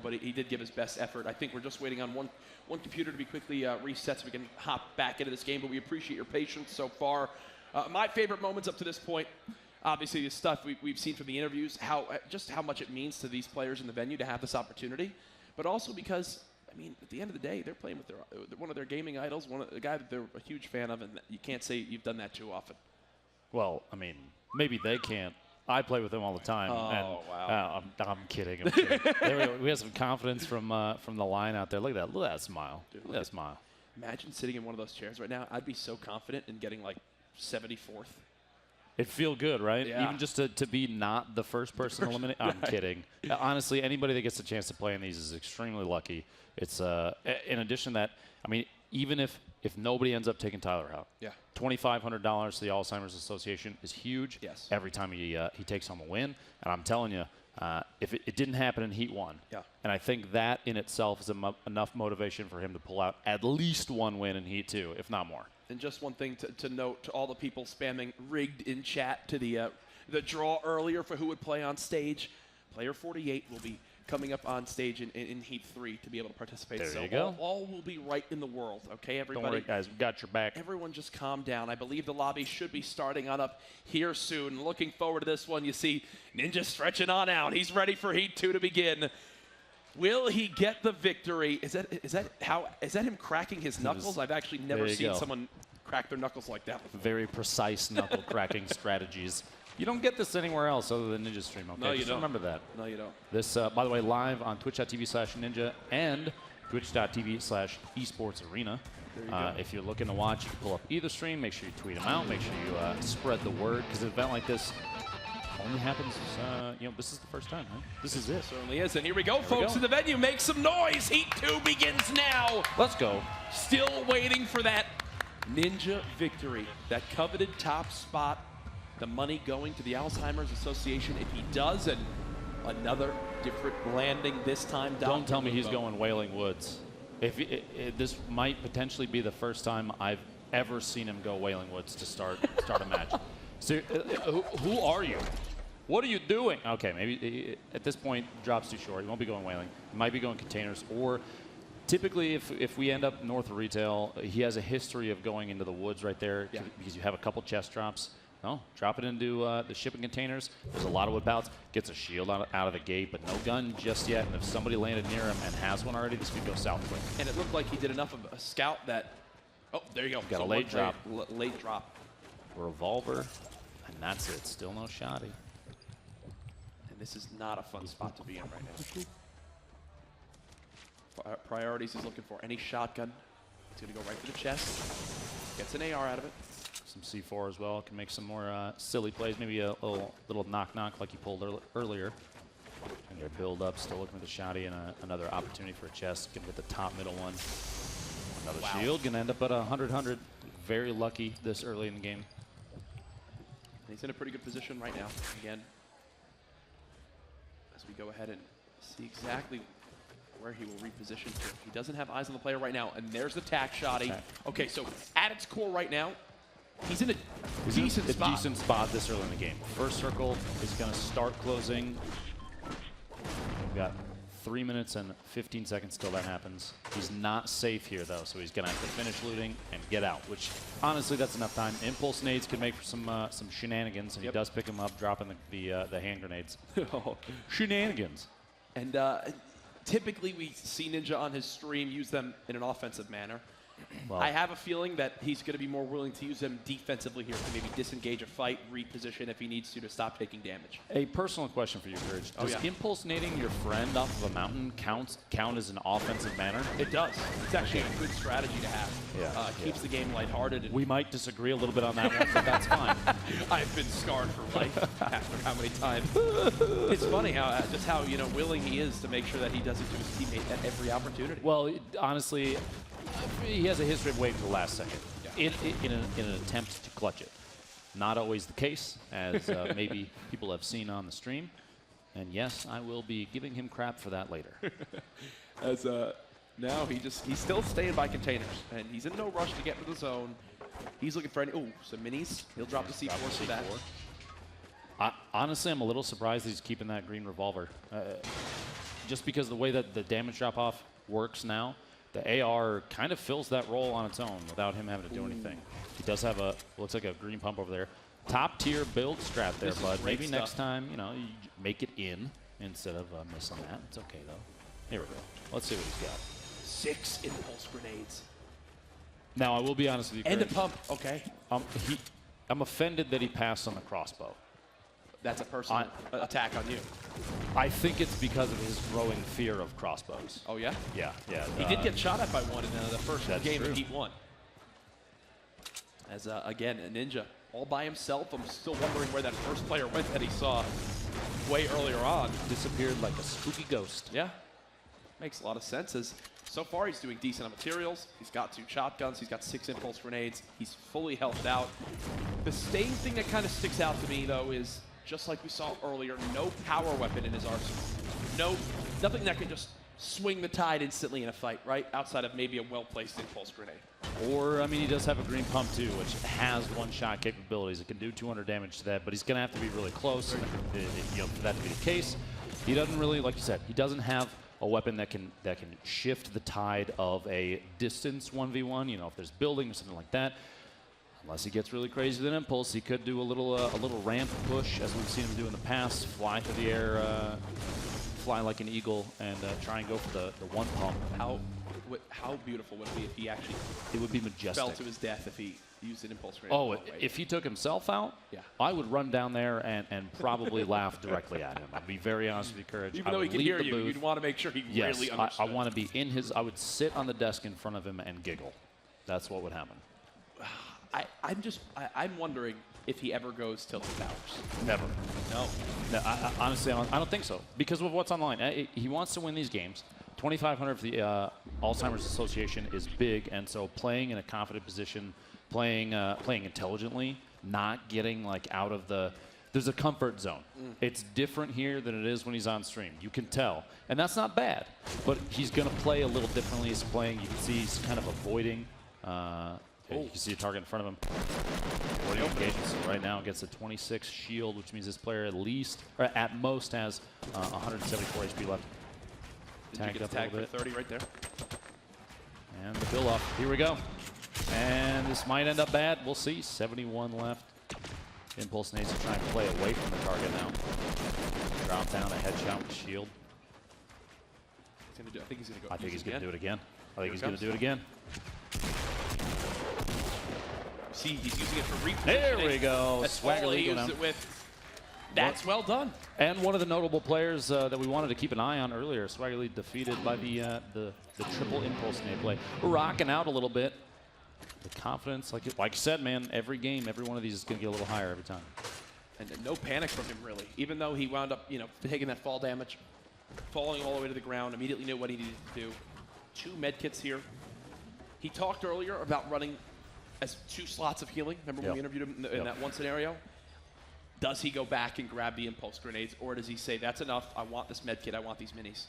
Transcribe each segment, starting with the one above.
going, but he did give his best effort. I think we're just waiting on one computer to be quickly reset so we can hop back into this game, but we appreciate your patience so far. My favorite moments up to this point, obviously the stuff we've seen from the interviews, just how much it means to these players in the venue to have this opportunity, but also because, I mean, at the end of the day, they're playing with one of their gaming idols, a guy that they're a huge fan of, and you can't say you've done that too often. Well, I mean, maybe they can't. I play with them all the time. Oh, wow. I'm kidding. I'm kidding. We have some confidence from the line out there. Look at that. Look at that smile. Dude, look at that smile. Imagine sitting in one of those chairs right now. I'd be so confident in getting like 74th. It'd feel good, right? Yeah. Even just to be not the first person eliminated. I'm kidding. Honestly, anybody that gets a chance to play in these is extremely lucky. It's in addition to that, I mean, even if nobody ends up taking Tyler out, yeah, $2,500 to the Alzheimer's Association is huge. Yes. Every time he takes home a win, and I'm telling you, if it didn't happen in Heat 1, yeah, and I think that in itself is enough motivation for him to pull out at least one win in Heat 2, if not more. And just one thing to note to all the people spamming rigged in chat to the draw earlier for who would play on stage. Player 48 will be coming up on stage in Heat 3 to be able to participate. There so you go. All will be right in the world, okay, everybody? Don't worry, guys. We've got your back. Everyone just calm down. I believe the lobby should be starting on up here soon. Looking forward to this one. You see Ninja stretching on out. He's ready for Heat 2 to begin. Will he get the victory? Is that him cracking his knuckles? I've actually never seen someone crack their knuckles like that before. Very precise knuckle cracking strategies. You don't get this anywhere else other than Ninja Stream, okay? No, you don't. Remember that. No, you don't. This, by the way, live on twitch.tv/ninja and twitch.tv/esportsarena. If you're looking to watch, you can pull up either stream. Make sure you tweet them out. Make sure you spread the word, because an event like this only happens, this is the first time, right? This is it. Certainly is. And here we go, folks, in the venue. Make some noise. Heat 2 begins now. Let's go. Still waiting for that Ninja victory, that coveted top spot. The money going to the Alzheimer's Association if he does, and another different landing this time. Don't tell me he's going Wailing Woods. This might potentially be the first time I've ever seen him go Wailing Woods to start a match. So, who are you? What are you doing? Okay, maybe at this point, drops too short. He won't be going Wailing. He might be going containers, or typically if we end up north of retail, he has a history of going into the woods right there, because you have a couple chest drops. No, drop it into the shipping containers. There's a lot of wood pallets. Gets a shield out of the gate, but no gun just yet. And if somebody landed near him and has one already, this could go south quick. And it looked like he did enough of a scout that, oh, there you go. Got a late drop. Late drop. Revolver, and that's it. Still no shotty. And this is not a fun spot to be in right now. Priorities he's looking for. Any shotgun. He's going to go right for the chest. Gets an AR out of it. Some C4 as well. Can make some more silly plays. Maybe a little knock-knock like he pulled earlier. And their build up. Still looking for the shotty, and another opportunity for a chest. Gonna get the top middle one. Another shield. Gonna end up at 100-100. Very lucky this early in the game. And he's in a pretty good position right now. Again, as we go ahead and see exactly where he will reposition to. He doesn't have eyes on the player right now, and there's the tack shotty. Okay, so at its core right now, he's in a decent spot. Decent spot this early in the game. First circle is going to start closing. We've got 3 minutes and 15 seconds till that happens. He's not safe here, though, so he's going to have to finish looting and get out, which, honestly, that's enough time. Impulse nades can make for some shenanigans, and he does pick them up, dropping the hand grenades. Shenanigans. And typically we see Ninja on his stream use them in an offensive manner. Well, I have a feeling that he's going to be more willing to use them defensively here to maybe disengage a fight, reposition if he needs to stop taking damage. A personal question for you, Courage. Does impulse nading your friend off of a mountain count as an offensive manner? It does. It's actually a good strategy to have. Yeah. Keeps the game lighthearted. And we might disagree a little bit on that one, but that's fine. I've been scarred for life after how many times. It's funny how willing he is to make sure that he does it to his teammate at every opportunity. Well, honestly, he has a history of waiting to the last second in an attempt to clutch it. Not always the case, as maybe people have seen on the stream. And yes, I will be giving him crap for that later. As now he's still staying by containers, and he's in no rush to get into the zone. He's looking for some minis. He'll drop the C4 for that. Honestly, I'm a little surprised he's keeping that green revolver. just because the way that the damage drop-off works now, the AR kind of fills that role on its own without him having to do anything. He does have looks like a green pump over there. Top tier build strat there, bud. Maybe stuff. Next time, you make it in instead of missing that. It's okay, though. Here we go. Let's see what he's got. 6 impulse grenades. Now, I will be honest with you, and Greg. a pump, okay. I'm offended that he passed on the crossbow. That's a personal attack on you. I think it's because of his growing fear of crossbows. Oh, yeah? Yeah. He did get shot at by one in the first game of Heat 1. As, again, a Ninja all by himself. I'm still wondering where that first player went that he saw way earlier on. Disappeared like a spooky ghost. Yeah. Makes a lot of sense. As so far, he's doing decent on materials. He's got 2 shotguns. He's got 6 impulse grenades. He's fully healthed out. The same thing that kind of sticks out to me, though, is just like we saw earlier, no power weapon in his arsenal. Nothing that can just swing the tide instantly in a fight, right? Outside of maybe a well-placed impulse grenade. Or, I mean, he does have a green pump, too, which has one-shot capabilities. It can do 200 damage to that, but he's going to have to be really close for that to be the case. He doesn't really, like you said, he doesn't have a weapon that can shift the tide of a distance 1v1. If there's building or something like that. Unless he gets really crazy with an impulse, he could do a little ramp push, as we've seen him do in the past. Fly through the air, fly like an eagle, and try and go for the one pump. How beautiful would it be if he actually? It would be majestic. Fell to his death if he used an impulse grenade. Oh, if he took himself out, yeah. I would run down there and probably laugh directly at him. I'd be very honest with you, Courage. Even though he can hear you, you'd want to make sure he really understood. I want to be in his. I would sit on the desk in front of him and giggle. That's what would happen. I'm wondering if he ever goes tilted towers. Never. No. Honestly, I don't think so. Because of what's online. He wants to win these games. 2,500 for the Alzheimer's Association is big, and so playing in a confident position, playing intelligently, not getting out of the. There's a comfort zone. It's different here than it is when he's on stream. You can tell, and that's not bad. But he's going to play a little differently. He's playing. You can see he's kind of avoiding. You can see a target in front of him. Avoiding engagement. So right now gets a 26 shield, which means this player at most has 174 HP left. Tagged up a little bit. 30 right there. And the build off. Here we go. And this might end up bad. We'll see. 71 left. Impulse needs to try and play away from the target now. Drop down a headshot with shield. I think he's going to go. I think he's going to do it again. I think he's going to do it again. See, he's using it for repositioning. There we go. That's all he used it with. That's well done. And one of the notable players that we wanted to keep an eye on earlier, Swagger Lead defeated by the triple impulse nade play. We're rocking out a little bit. The confidence, like you said, man, every game, every one of these is going to get a little higher every time. And no panic from him, really. Even though he wound up, taking that fall damage, falling all the way to the ground, immediately knew what he needed to do. 2 med kits here. He talked earlier about running as 2 slots of healing. Remember when we interviewed him in that one scenario? Does he go back and grab the impulse grenades, or does he say, that's enough, I want this med kit, I want these minis?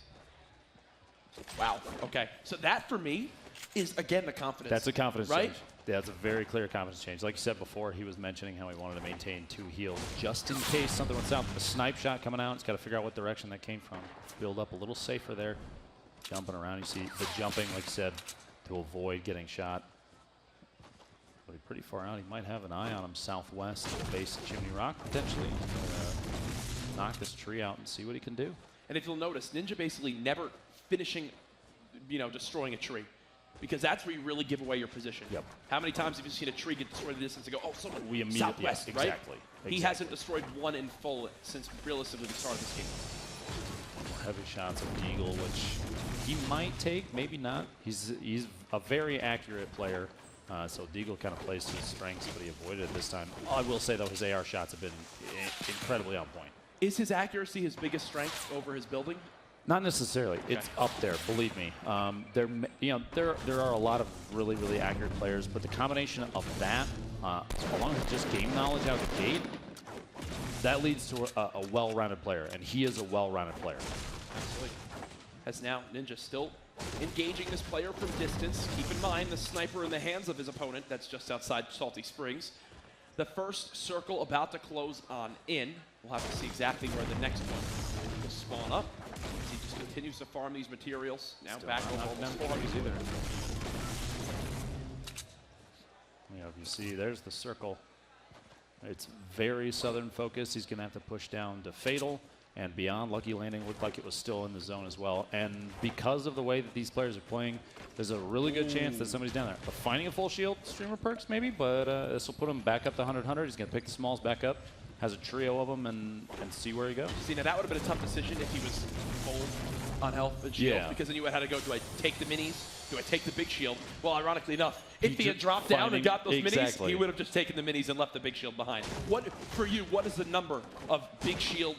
Wow, okay. So that, for me, is, again, the confidence. That's a confidence right? change. Yeah, that's a very clear confidence change. Like you said before, he was mentioning how he wanted to maintain 2 heals just in case something went south. The snipe shot coming out, he's got to figure out what direction that came from. Build up a little safer there. Jumping around, you see the jumping, like you said, to avoid getting shot. But he's pretty far out. He might have an eye on him southwest at the base of Chimney Rock, potentially. Knock this tree out and see what he can do. And if you'll notice, Ninja basically never finishing, destroying a tree. Because that's where you really give away your position. Yep. How many times have you seen a tree get destroyed in the distance and go, oh, someone southwest, yes, right? Exactly. He hasn't destroyed one in full since realistically the start of this game. Heavy shots of Deagle, which he might take, maybe not. He's a very accurate player. So Deagle kind of plays to his strengths, but he avoided it this time. I will say, though, his AR shots have been incredibly on point. Is his accuracy his biggest strength over his building? Not necessarily. Okay. It's up there, believe me. There are a lot of really, really accurate players, but the combination of that, along with just game knowledge out of the gate, that leads to a well-rounded player, and he is a well-rounded player. Absolutely. As now Ninja still engaging this player from distance. Keep in mind the sniper in the hands of his opponent. That's just outside Salty Springs. The first circle about to close on in. We'll have to see exactly where the next one will spawn up. Is he just continues to farm these materials. Now Still back not over knocking down almost the 400 trees either. You know, if you see, there's the circle. It's very southern focused. He's going to have to push down to Fatal and beyond. Lucky Landing looked like it was still in the zone as well. And because of the way that these players are playing, there's a really good chance that somebody's down there. But finding a full shield, streamer perks maybe, but this will put him back up to 100-100. He's going to pick the smalls back up, has a trio of them, and see where he goes. See, now that would have been a tough decision if he was full on health and shield, Yeah. because then you would have had to go, do I take the minis? Do I take the big shield? Well, ironically enough, if he ju- had dropped down and got those minis, exactly. he would have just taken the minis and left the big shield behind. What, for you, what is the number of big shield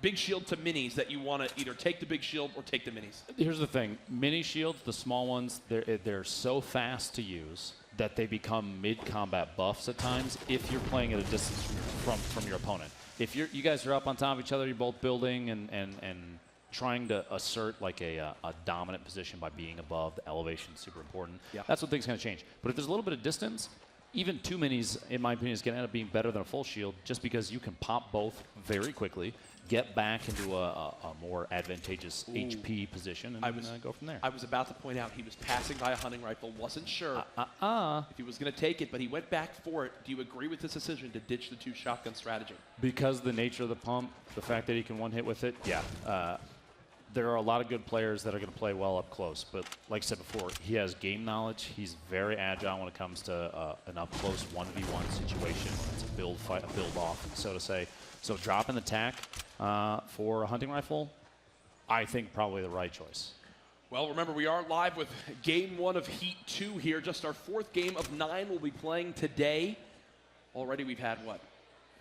to minis that you want to either take the big shield or take the minis? Here's the thing. Mini shields, the small ones, they're so fast to use that they become mid-combat buffs at times if you're playing at a distance from your opponent. If you guys are up on top of each other, you're both building and trying to assert like a dominant position by being above. The elevation is super important. Yeah. That's when things kind of change. But if there's a little bit of distance, even 2 minis, in my opinion, is going to end up being better than a full shield just because you can pop both very quickly, get back into a more advantageous HP position, and go from there. I was about to point out he was passing by a hunting rifle, wasn't sure if he was going to take it, but he went back for it. Do you agree with this decision to ditch the 2 shotgun strategy? Because the nature of the pump, the fact that he can one hit with it, yeah. There are a lot of good players that are going to play well up close, but like I said before, he has game knowledge. He's very agile when it comes to an up-close 1v1 situation. It's a build fight, a build off, so to say. So dropping the tack for a hunting rifle, I think probably the right choice. Well, remember, we are live with Game 1 of Heat 2 here. Just our 4th game of 9 we'll be playing today. Already we've had, what,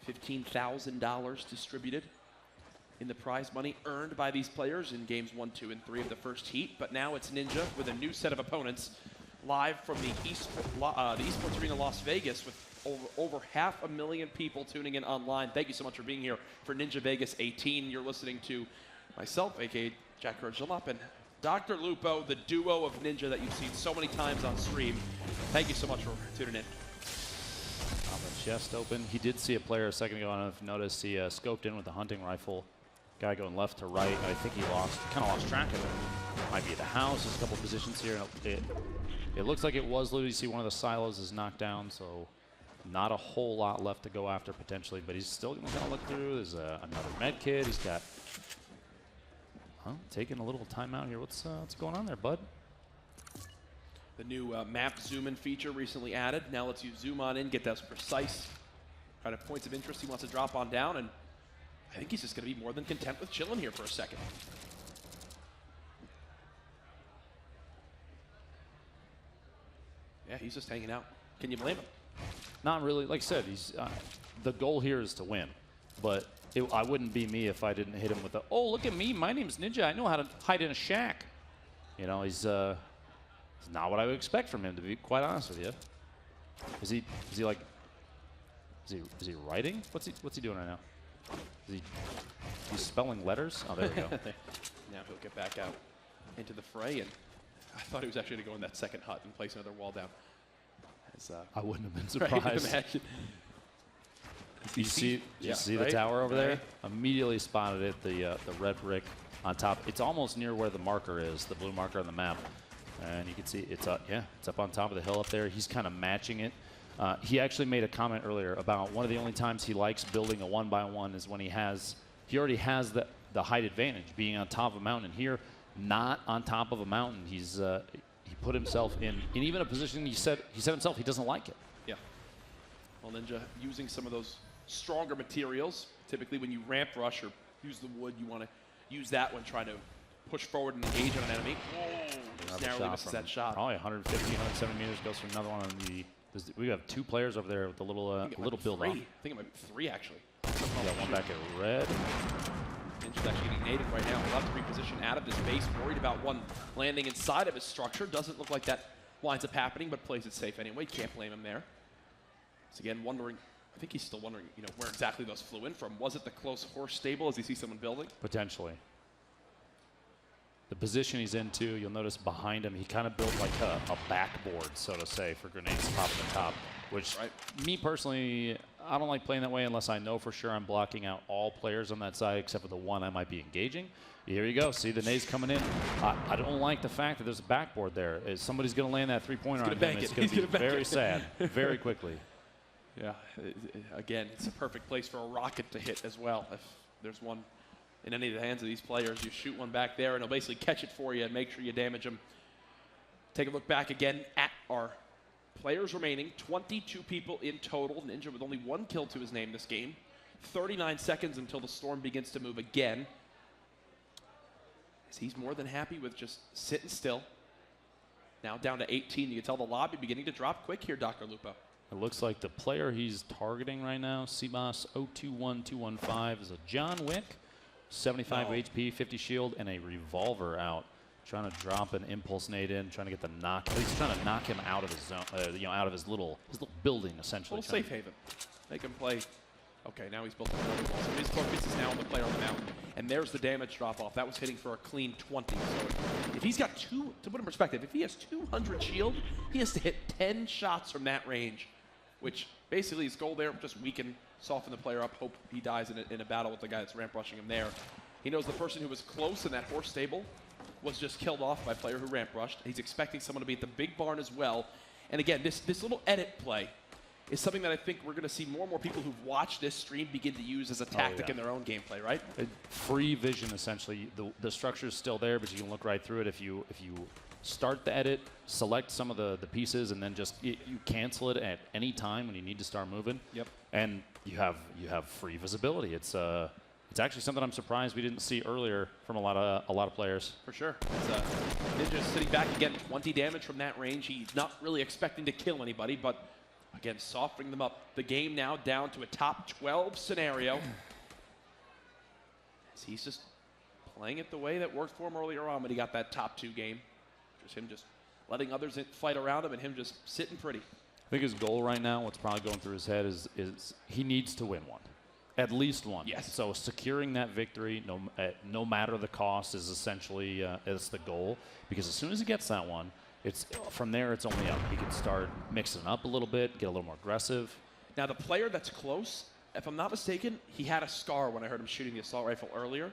$15,000 distributed in the prize money earned by these players in games 1, 2, and 3 of the first heat. But now it's Ninja with a new set of opponents live from the Esports Arena Las Vegas with over 500,000 people tuning in online. Thank you so much for being here for Ninja Vegas 18. You're listening to myself, a.k.a. Jack Jalop, and Dr. Lupo, the duo of Ninja that you've seen so many times on stream. Thank you so much for tuning in. On the chest open. He did see a player a second ago, I don't know if you noticed. He scoped in with a hunting rifle. Guy going left to right. I think he kind of lost track of it. Might be at the house. There's a couple positions here. It looks like it was looted. You see one of the silos is knocked down, so not a whole lot left to go after potentially, but he's still going to kind of look through. There's another med kit. He's got taking a little time out here. What's going on there, bud? The new map zoom-in feature recently added. Now lets you zoom on in, get those precise kind of points of interest he wants to drop on down, and I think he's just going to be more than content with chilling here for a second. Yeah, he's just hanging out. Can you blame him? Not really. Like I said, he's the goal here is to win, but I wouldn't be me if I didn't hit him with the, oh, look at me, my name's Ninja, I know how to hide in a shack. You know, he's not what I would expect from him, to be quite honest with you. Is he writing? What's he doing right now? He's spelling letters? Oh, there we go. Now he'll get back out into the fray, and I thought he was actually going to go in that second hut and place another wall down. I wouldn't have been surprised. Right, You see the tower over there? Immediately spotted it, the red brick on top. It's almost near where the marker is, the blue marker on the map. And you can see it's up on top of the hill up there. He's kind of matching it. He actually made a comment earlier about one of the only times he likes building a 1-by-1 is when he already has the height advantage, being on top of a mountain. Here, not on top of a mountain. He put himself in even a position he said himself he doesn't like it. Yeah. Well, Ninja using some of those stronger materials. Typically, when you ramp rush or use the wood, you want to use that when trying to push forward and engage on an enemy. Just narrowly misses that shot. Probably 150, 170 meters. Goes for another one on the. We have 2 players over there with a little build off. I think it might be 3 actually. We got one back at red. Ninja's actually getting naded right now. He'll have to reposition out of this base. Worried about one landing inside of his structure. Doesn't look like that winds up happening, but plays it safe anyway. Can't blame him there. So again, wondering. I think he's still wondering, where exactly those flew in from. Was it the close horse stable as he sees someone building? Potentially. The position he's in, too, you'll notice behind him, he kind of built like a backboard, so to say, for grenades popping the top, which, me personally, I don't like playing that way unless I know for sure I'm blocking out all players on that side except for the one I might be engaging. Here you go. See the nades coming in. I don't like the fact that there's a backboard there. Somebody's going to land that three-pointer on him. It's going to be very sad very quickly. Yeah, again, it's a perfect place for a rocket to hit as well. If there's one in any of the hands of these players, you shoot one back there, and it'll basically catch it for you and make sure you damage them. Take a look back again at our players remaining. 22 people in total. Ninja with only 1 kill to his name this game. 39 seconds until the storm begins to move again. He's more than happy with just sitting still. Now down to 18. You can tell the lobby beginning to drop quick here, Dr. Lupo. It looks like the player he's targeting right now, CBOS 021215, is a John Wick, 75 HP, 50 shield, and a revolver out. Trying to drop an impulse nade in, trying to get the knock. He's trying to knock him out of his zone, out of his little building, essentially. Little safe haven. Make him play. Okay, now he's built a building wall. So his focus is now on the player on the mountain. And there's the damage drop off. That was hitting for a clean 20. So if he's got to put in perspective, if he has 200 shield, he has to hit 10 shots from that range, which basically his goal there, just weaken, soften the player up, hope he dies in a battle with the guy that's ramp rushing him there. He knows the person who was close in that horse stable was just killed off by a player who ramp rushed. He's expecting someone to be at the big barn as well. And again, this little edit play is something that I think we're going to see more and more people who've watched this stream begin to use as a tactic in their own gameplay, right? Free vision, essentially. The structure is still there, but you can look right through it. If you start the edit, select some of the pieces, and then just you cancel it at any time when you need to start moving. Yep. And you have free visibility. It's actually something I'm surprised we didn't see earlier from a lot of players. For sure. Ninja sitting back again, 20 damage from that range. He's not really expecting to kill anybody, but again, softening them up. The game now down to a top 12 scenario. He's just playing it the way that worked for him earlier on when he got that top 2 game. Just him just letting others fight around him and him just sitting pretty. I think his goal right now, what's probably going through his head is he needs to win one. At least one. Yes. So securing that victory, no matter the cost, is essentially is the goal. Because as soon as he gets that one, from there it's only up. He can start mixing up a little bit, get a little more aggressive. Now the player that's close, if I'm not mistaken, he had a scar when I heard him shooting the assault rifle earlier.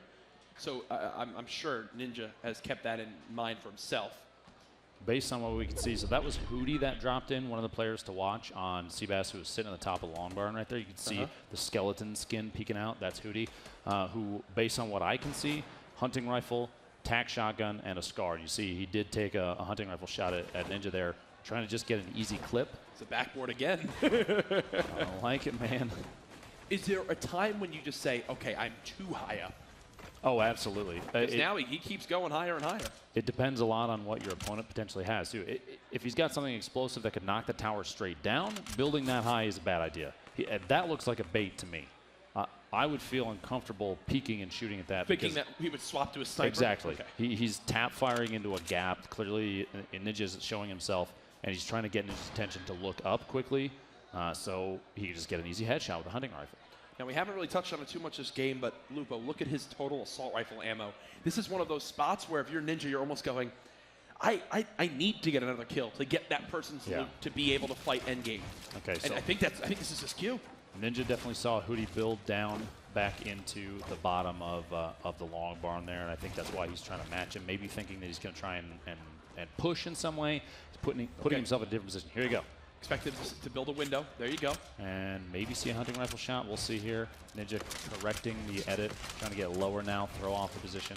So I'm sure Ninja has kept that in mind for himself. Based on what we can see, so that was Hootie that dropped in, one of the players to watch on Seabass, who was sitting on the top of the long barn right there. You can see the skeleton skin peeking out. That's Hootie, who, based on what I can see, hunting rifle, tac shotgun, and a scar. You see he did take a hunting rifle shot at Ninja there, trying to just get an easy clip. It's a backboard again. I don't like it, man. Is there a time when you just say, okay, I'm too high up? Oh, absolutely. Because now he keeps going higher and higher. It depends a lot on what your opponent potentially has, too. If he's got something explosive that could knock the tower straight down, building that high is a bad idea. That looks like a bait to me. I would feel uncomfortable peeking and shooting at that. Thinking that he would swap to a sniper? Exactly. Okay. He's tap firing into a gap. Clearly, Ninja's showing himself, and he's trying to get Ninja's attention to look up quickly so he can just get an easy headshot with a hunting rifle. Now, we haven't really touched on it too much this game, but Lupo, look at his total assault rifle ammo. This is one of those spots where if you're Ninja, you're almost going, I need to get another kill to get that person's loot to be able to fight endgame. Okay, so and I think this is his cue. Ninja definitely saw Hootie build down back into the bottom of the long barn there, and I think that's why he's trying to match him, maybe thinking that he's going to try and push in some way. He's putting himself in a different position. Here you go. Expected to build a window. There you go. And maybe see a hunting rifle shot. We'll see here. Ninja correcting the edit, trying to get lower now, throw off the position.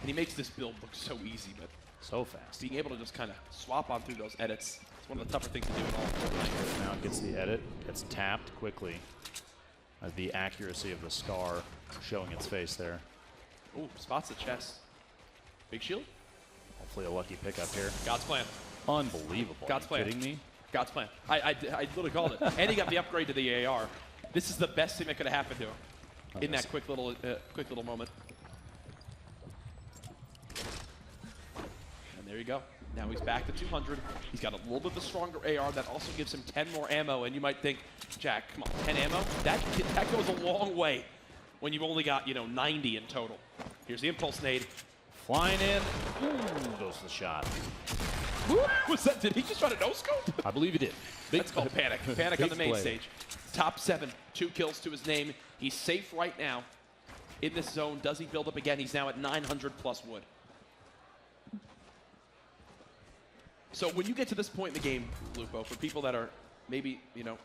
And he makes this build look so easy, but so fast. Being able to just kind of swap on through those edits, it's one of the tougher things to do in all Fortnite. Now gets the edit, gets tapped quickly. The accuracy of the scar showing its face there. Ooh, spots the chest. Big shield. Hopefully a lucky pickup here. God's plan. Unbelievable. God's plan. Are you kidding me? God's plan. I literally called it. And he got the upgrade to the AR. This is the best thing that could have happened to him in that quick little moment. And there you go. Now he's back to 200. He's got a little bit of a stronger AR that also gives him 10 more ammo. And you might think, Jack, come on, 10 ammo? That goes a long way when you've only got 90 in total. Here's the impulse nade. Flying in. Ooh, goes the shot. Was that? Did he just try to no-scope? I believe he did. That's called panic. Panic on the main play. stage. Top 7, 2 kills to his name. He's safe right now in this zone. Does he build up again? He's now at 900 plus wood. So when you get to this point in the game, Lupo, for people that are maybe,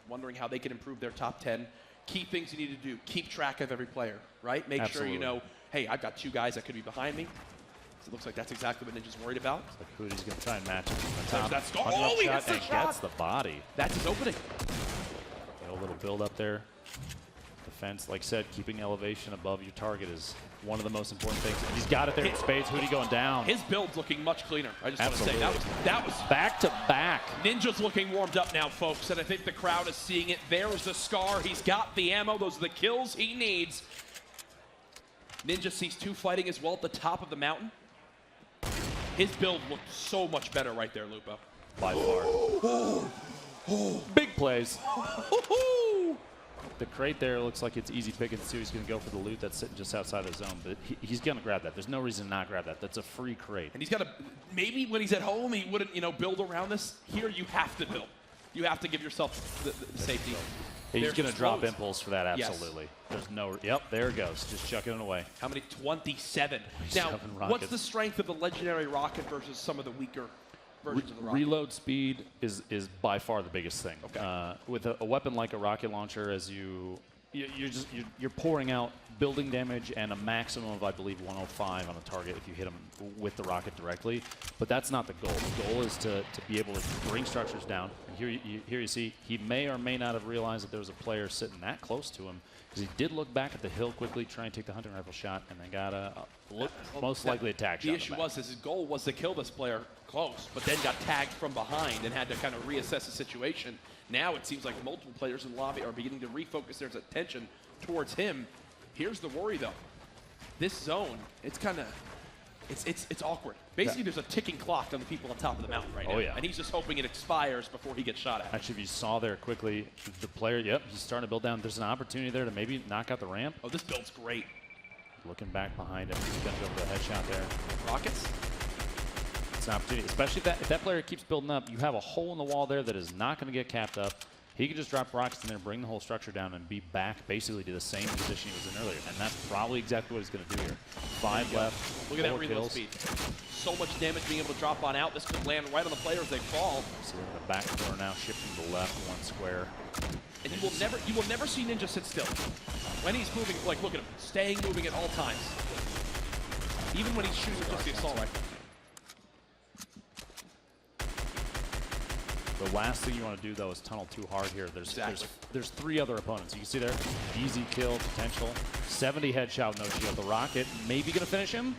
wondering how they can improve their top 10, key things you need to do: keep track of every player, right? Make sure you know, hey, I've got 2 guys that could be behind me. So it looks like that's exactly what Ninja's worried about. It's like Hoodie's going to try and match him from the top. That's Oh, he hits the shot. Gets the body. That's his opening. A little build up there. Defense, like I said, keeping elevation above your target is one of the most important things. He's got it there in spades. Hoodie going down. His build's looking much cleaner. I just want to say that was back to back. Ninja's looking warmed up now, folks, and I think the crowd is seeing it. There's the scar. He's got the ammo. Those are the kills he needs. Ninja sees 2 fighting as well at the top of the mountain. His build looked so much better right there, Lupo. By far. Big plays. The crate there looks like it's easy pickings too. He's going to go for the loot that's sitting just outside the zone, but he's going to grab that. There's no reason to not grab that. That's a free crate. And he's got to, maybe when he's at home, he wouldn't, build around this. Here, you have to build. You have to give yourself the safety. He's going to drop impulse for that, absolutely. Yes. There's no, yep, there it goes. Just chucking it away. How many? 27. Now, what's the strength of the legendary rocket versus some of the weaker versions of the rocket? Reload speed is by far the biggest thing. Okay. With a weapon like a rocket launcher, as you're pouring out building damage and a maximum of, I believe, 105 on a target if you hit him with the rocket directly. But that's not the goal. The goal is to be able to bring structures down. And here you see he may or may not have realized that there was a player sitting that close to him, because he did look back at the hill quickly, try and take the hunting rifle shot, and then got a most likely attack shot. The issue was his goal was to kill this player close, but then got tagged from behind and had to kind of reassess the situation. Now it seems like multiple players in the lobby are beginning to refocus their attention towards him. Here's the worry, though. This zone, it's kind of, it's awkward. Basically, there's a ticking clock on the people on top of the mountain right now. Oh, yeah. And he's just hoping it expires before he gets shot at. Actually, if you saw there quickly, the player, yep, he's starting to build down. There's an opportunity there to maybe knock out the ramp. Oh, this build's great. Looking back behind him, he's going to go for the headshot there. Rockets? It's an opportunity, especially if that player keeps building up. You have a hole in the wall there that is not going to get capped up. He can just drop rockets in there, bring the whole structure down, and be back basically to the same position he was in earlier. And that's probably exactly what he's going to do here. 5 left. Look at that reload speed. So much damage being able to drop on out. This could land right on the player as they fall. So in the back corner now, shifting to the left, 1 square. And you will never see Ninja sit still. When he's moving, like, look at him, staying moving at all times. Even when he's shooting just the assault rifle. The last thing you want to do, though, is tunnel too hard here. There's 3 other opponents. You can see there, easy kill potential. 70 headshot, no shield. The rocket maybe going to finish him.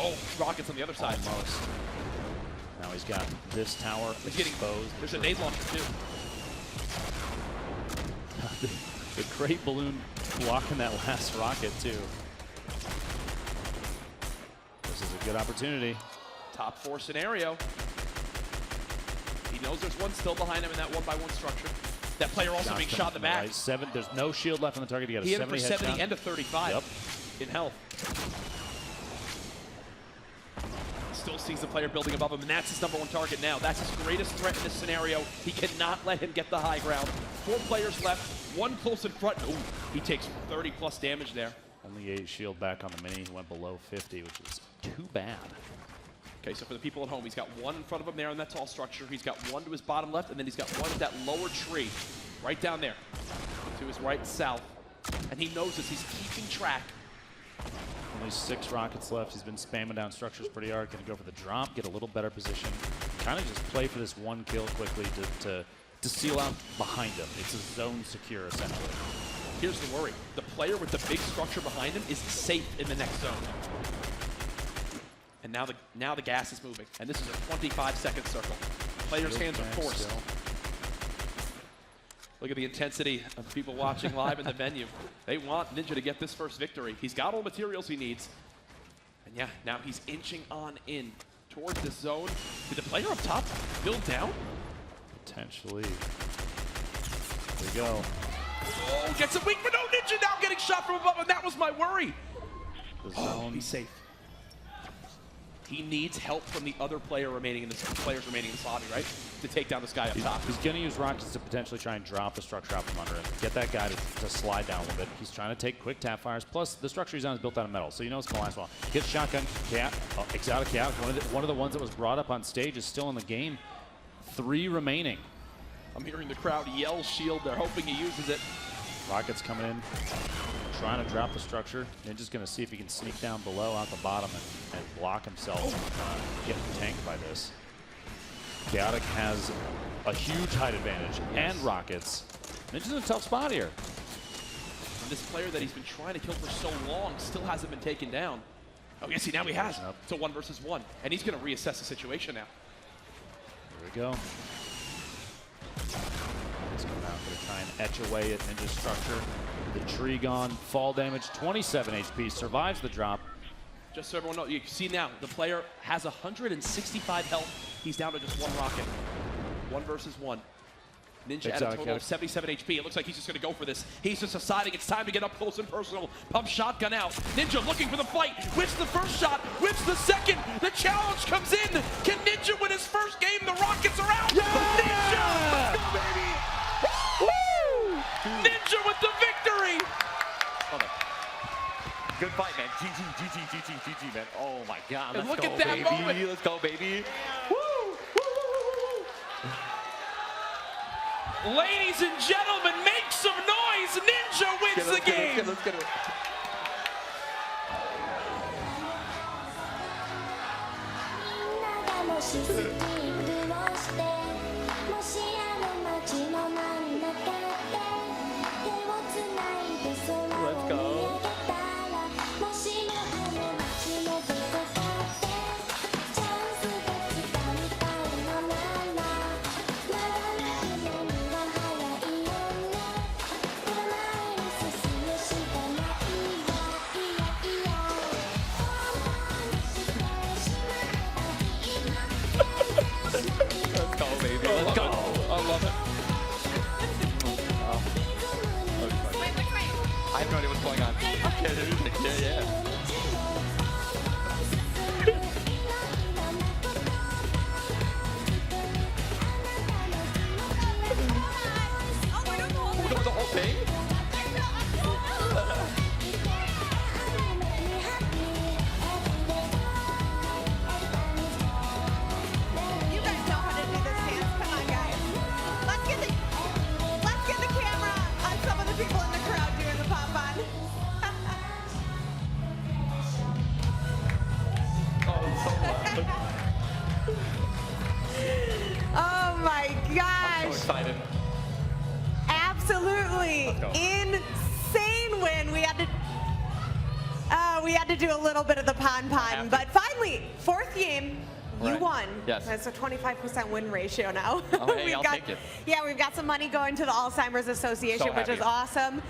Oh, rockets on the other side. Almost. Now he's got this tower exposed. There's a nade launcher, too. the crate balloon blocking that last rocket, too. This is a good opportunity. Top 4 scenario. He knows there's one still behind him in that 1-by-1 structure. That player also being shot in the back. Right. There's no shield left on the target. He got a 70 headshot. 70 and a 35 in health. Still sees the player building above him, and that's his #1 target now. That's his greatest threat in this scenario. He cannot let him get the high ground. 4 players left, 1 close in front. Ooh, he takes 30+ damage there. Only 8 shield back on the mini. He went below 50, which is too bad. Okay, so for the people at home, he's got 1 in front of him there in that tall structure. He's got 1 to his bottom left, and then he's got 1 at that lower tree, right down there, to his right and south. And he knows this. He's keeping track. Only 6 rockets left. He's been spamming down structures pretty hard. Going to go for the drop, get a little better position. Kind of just play for this 1 kill quickly to seal out behind him. It's a zone secure, essentially. Here's the worry. The player with the big structure behind him is safe in the next zone. And now the gas is moving. And this is a 25-second circle. Players' hands are forced. Still. Look at the intensity of the people watching live in the venue. They want Ninja to get this first victory. He's got all the materials he needs. And yeah, now he's inching on in towards this zone. Did the player up top build down? Potentially. There we go. Oh, gets a wing, but no, Ninja now getting shot from above, and that was my worry. The zone. He's safe. he needs help from the other players remaining in this lobby, right? To take down this guy up top. He's going to use rockets to potentially try and drop the structure out from under him. Get that guy to slide down a little bit. He's trying to take quick tap fires. Plus, the structure he's on is built out of metal, so you know it's going to last well. Gets shotgun. Exotic chaotic. One of the ones that was brought up on stage is still in the game. 3 remaining. I'm hearing the crowd yell shield. They're hoping he uses it. Rockets coming in, trying to drop the structure. Ninja's going to see if he can sneak down below out the bottom and block himself getting tanked by this. Chaotic has a huge height advantage and rockets. Ninja's in a tough spot here. And this player that he's been trying to kill for so long still hasn't been taken down. Oh, yes, now he has. It's a 1 versus 1. And he's going to reassess the situation now. Here we go. He's coming out, going to try and etch away at Ninja's structure. The tree gone, fall damage, 27 HP, survives the drop. Just so everyone knows, you can see now, the player has 165 health. He's down to just 1 rocket. 1 versus 1. Ninja at a total of 77 HP. It looks like he's just going to go for this. He's just deciding it's time to get up close and personal. Pump shotgun out. Ninja looking for the fight. Whips the first shot. Whips the second. The challenge comes in. Can Ninja win his first game? The rockets are out. Yeah! Ninja! Let's go, baby! Woo! Ninja with the victory! Good fight, man. GG, man. Oh my God. And Let's look go, at that baby. moment. Let's go, baby. Woo! Ladies and gentlemen, make some noise. Ninja wins the game. Let's get it. Let's go. Let's go, baby. Let's go. I love it. I have no idea what's going on. Yeah. The whole thing? You guys know how to do this dance. Come on, guys. Let's get the camera on some of the people in the crowd doing the pop on. Oh my gosh. So excited. Absolutely Let's go. insane win. We had to do a little bit of the pon, but finally, 4th game. You Right. won. Yes. That's a 25% win ratio now. Oh, hey, I'll take it. Yeah, we've got some money going to the Alzheimer's Association, So which is happy. awesome.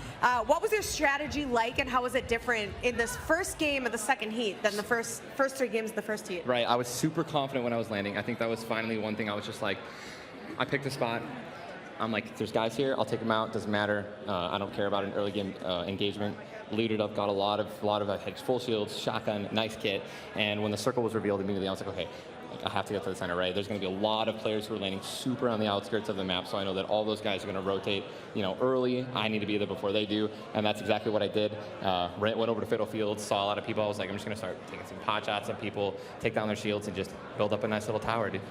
What was your strategy like, and how was it different in this first game of the second heat than the first 3 games of the first heat? Right, I was super confident when I was landing. I think that was finally one thing I was just like, I picked a spot. I'm like, if there's guys here, I'll take them out, doesn't matter. I don't care about an early game engagement. Looted up, got a lot of I had full shields, shotgun, nice kit. And when the circle was revealed immediately, I was like, okay, I have to get to the center, right? There's going to be a lot of players who are landing super on the outskirts of the map, so I know that all those guys are going to rotate, early. I need to be there before they do, and that's exactly what I did. Went over to Fiddle Fields, saw a lot of people. I was like, I'm just going to start taking some pot shots at people, take down their shields, and just build up a nice little tower, dude.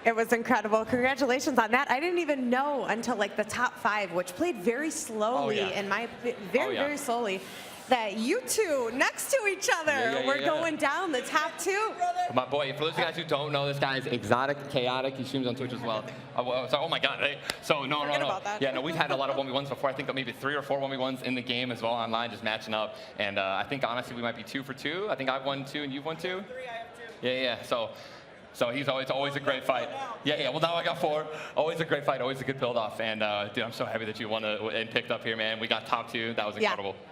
It was incredible. Congratulations on that. I didn't even know until like the top 5, which played very slowly, very slowly, that you two next to each other were going down the top 2. My boy, for those guys who don't know, this guy's exotic, chaotic. He streams on Twitch as well. Oh my God. Hey. So no. About that. Yeah, no, we've had a lot of 1v1s before. I think maybe 3 or 4 1v1s in the game as well online, just matching up. And I think honestly we might be 2 for 2. I think I've won 2 and you've won 2. 3, I have 2. Yeah. So he's always a great fight. Yeah. Well, now I got 4. Always a great fight. Always a good build off. And dude, I'm so happy that you won and picked up here, man. We got top 2. That was incredible. Yeah.